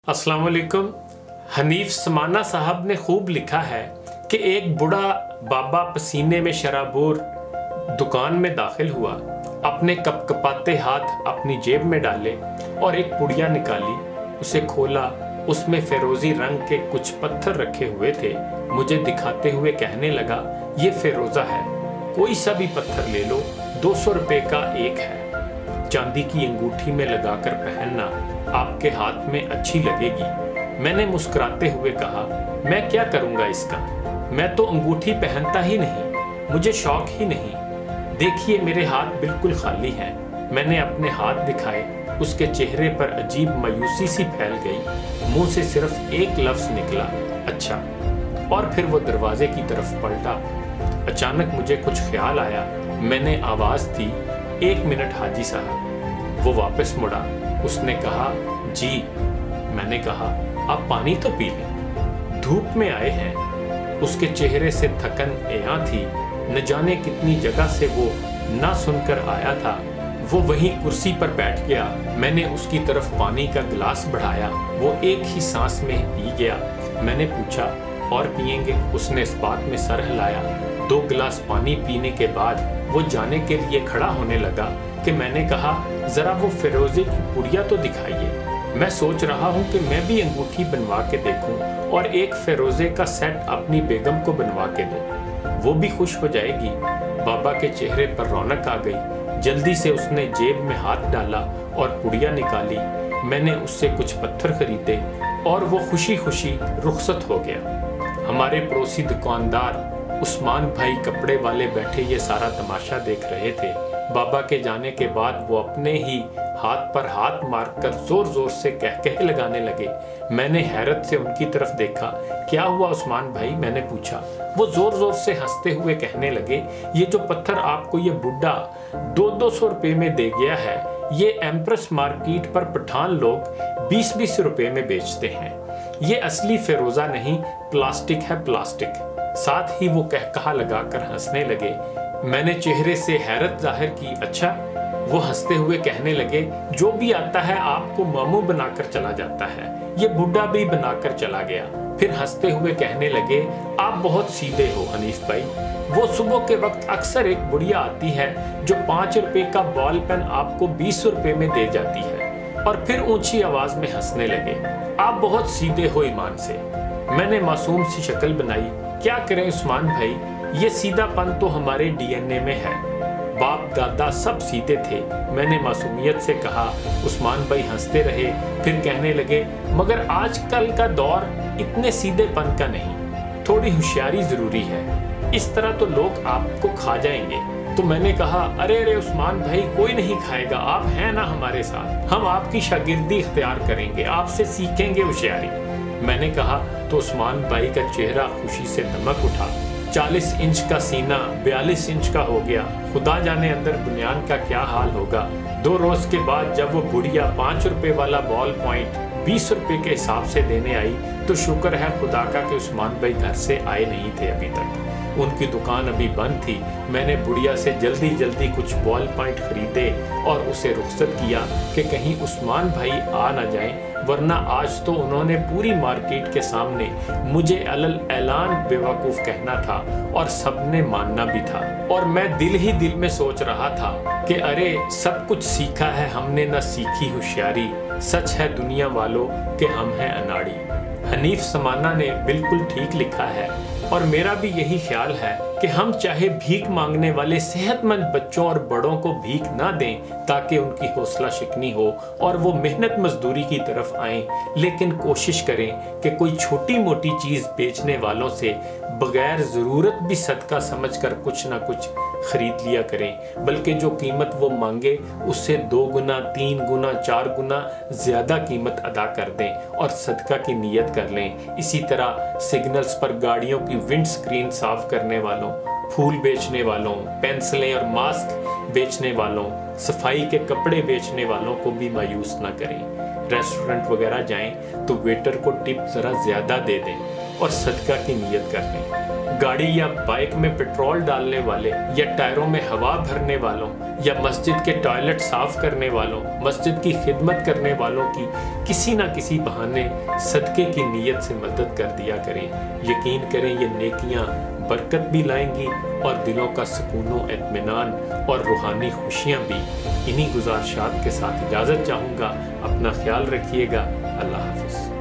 अस्सलाम वालेकुम। हनीफ समाना साहब ने खूब लिखा है कि एक बूढ़ा बाबा पसीने में शराबोर दुकान में दाखिल हुआ, अपने कपकपाते हाथ अपनी जेब में डाले और एक पुड़िया निकाली, उसे खोला। उसमें फिरोजी रंग के कुछ पत्थर रखे हुए थे। मुझे दिखाते हुए कहने लगा, ये फिरोजा है, कोई सा भी पत्थर ले लो, 200 रुपए का एक है। चांदी की अंगूठी में लगाकर पहनना आपके हाथ में अच्छी लगेगी। मैंने मुस्कुराते हुए कहा, मैं क्या करूंगा इसका, मैं तो अंगूठी पहनता ही नहीं, मुझे शौक ही नहीं। देखिए मेरे हाथ बिल्कुल खाली हैं। मैंने अपने हाथ दिखाए, उसके चेहरे पर अजीब मायूसी सी फैल गई। मुंह से सिर्फ एक लफ्ज निकला, अच्छा, और फिर वो दरवाजे की तरफ पलटा। अचानक मुझे कुछ ख्याल आया। मैंने आवाज दी, 1 मिनट हाजी साहब। वो वापस मुड़ा। उसने कहा, जी। मैंने कहा, आप पानी तो पी लें, धूप में आए हैं। उसके चेहरे से थकन एया थी, न जाने कितनी जगह से वो ना सुनकर आया था। वो वहीं कुर्सी पर बैठ गया। मैंने उसकी तरफ पानी का गिलास बढ़ाया, वो एक ही सांस में पी गया। मैंने पूछा, और पिएंगे? उसने इस बात में सर हिलाया। 2 गिलास पानी पीने के बाद वो जाने के लिए खड़ा होने लगा कि मैंने कहा, जरा वो फिरोजे की पुड़िया तो दिखाइए। मैं सोच रहा हूँ कि मैं भी अंगूठी बनवा के देखूं और एक फिरोजे का सेट अपनी बेगम को बनवा के दूं, वो भी खुश हो जाएगी। बाबा के चेहरे पर रौनक आ गई। जल्दी से उसने जेब में हाथ डाला और पुड़िया निकाली। मैंने उससे कुछ पत्थर खरीदे और वो खुशी खुशी रुखसत हो गया। हमारे पड़ोसी दुकानदार उस्मान भाई कपड़े वाले बैठे ये सारा तमाशा देख रहे थे। बाबा के जाने के बाद वो अपने ही हाथ पर हाथ मारकर जोर जोर से कह लगाने लगे। मैंने हैरत से उनकी तरफ देखा। क्या हुआ उस्मान भाई? मैंने पूछा। वो जोर जोर से हंसते हुए कहने लगे, ये जो पत्थर आपको ये बुड्ढा 200 रुपए में दे गया है, ये एम्प्रेस मार्केट पर पठान लोग 20-20 रुपए में बेचते हैं। ये असली फिरोजा नहीं, प्लास्टिक है, प्लास्टिक। साथ ही वो कहकहा लगाकर हंसने लगे। मैंने चेहरे से हैरत जाहिर की। अच्छा? वो हंसते हुए कहने लगे, जो भी आता है आपको मामू बनाकर चला जाता है, ये बुड्ढा भी बनाकर चला गया। फिर हंसते हुए कहने लगे, आप बहुत सीधे हो हनीफ भाई। वो सुबह के वक्त अक्सर एक बुढ़िया आती है जो 5 रुपए का बॉल पेन आपको 20 रुपए में दे जाती है। और फिर ऊंची आवाज में हंसने लगे, आप बहुत सीधे हो ईमान से। मैंने मासूम सी शक्ल बनाई। क्या करें उस्मान भाई, ये सीधापन तो हमारे डीएनए में है, बाप दादा सब सीधे थे। मैंने मासूमियत से कहा। उस्मान भाई हंसते रहे, फिर कहने लगे, मगर आजकल का दौर इतने सीधेपन का नहीं, थोड़ी होशियारी जरूरी है, इस तरह तो लोग आपको खा जाएंगे। तो मैंने कहा, अरे अरे उस्मान भाई, कोई नहीं खाएगा, आप हैं ना हमारे साथ, हम आपकी शागिर्दी इख्तियार करेंगे, आपसे सीखेंगे होशियारी। मैंने कहा तो उस्मान भाई का चेहरा खुशी से दमक उठा। 40 इंच का सीना 42 इंच का हो गया। खुदा जाने अंदर बुनियान का क्या हाल होगा। 2 रोज के बाद जब वो बुढ़िया 5 रुपए वाला बॉल पॉइंट 20 रुपए के हिसाब से देने आई, तो शुक्र है खुदा का कि उस्मान भाई घर से आए नहीं थे अभी तक, उनकी दुकान अभी बंद थी। मैंने बुढ़िया से जल्दी जल्दी कुछ बॉल पॉइंट खरीदे और उसे रुखसत किया कि कहीं उस्मान भाई आ ना जाएं, वरना आज तो उन्होंने पूरी मार्केट के सामने मुझे अलल ऐलान बेवकूफ कहना था और सबने मानना भी था। और मैं दिल ही दिल में सोच रहा था कि अरे सब कुछ सीखा है हमने, न सीखी होशियारी। सच है दुनिया वालों कि हम हैं अनाड़ी। हनीफ समाना ने बिल्कुल ठीक लिखा है और मेरा भी यही ख्याल है कि हम चाहे भीख मांगने वाले सेहतमंद बच्चों और बड़ों को भीख ना दें ताकि उनकी हौसला शिकनी हो और वो मेहनत मजदूरी की तरफ आएं, लेकिन कोशिश करें कि कोई छोटी मोटी चीज बेचने वालों से बगैर जरूरत भी सदका समझकर कुछ ना कुछ खरीद लिया करें, बल्कि जो कीमत वो मांगे उससे 2 गुना 3 गुना 4 गुना ज्यादा कीमत अदा कर दें और सदका की नीयत कर लें। इसी तरह सिग्नल्स पर गाड़ियों की विंड स्क्रीन साफ करने वालों, फूल बेचने वालों, पेंसिलें और मास्क बेचने वालों, सफाई के कपड़े बेचने वालों को भी मायूस ना करें। रेस्टोरेंट वगैरह जाएं तो वेटर को टिप जरा ज्यादा दे दें। اور صدقہ کی نیت کر لیں۔ گاڑی یا بائک میں پیٹرول ڈالنے والے یا ٹائروں میں ہوا بھرنے والوں یا مسجد کے ٹوائلٹ صاف کرنے والوں، مسجد کی خدمت کرنے والوں کی کسی نہ کسی بہانے صدقے کی نیت سے مدد کر دیا کریں۔ یقین کریں یہ نیکیاں برکت بھی لائیں گی اور دلوں کا سکون و اطمینان اور روحانی خوشیاں بھی۔ انہی گزارشات کے ساتھ اجازت چاہوں گا۔ اپنا خیال رکھیے گا۔ اللہ حافظ۔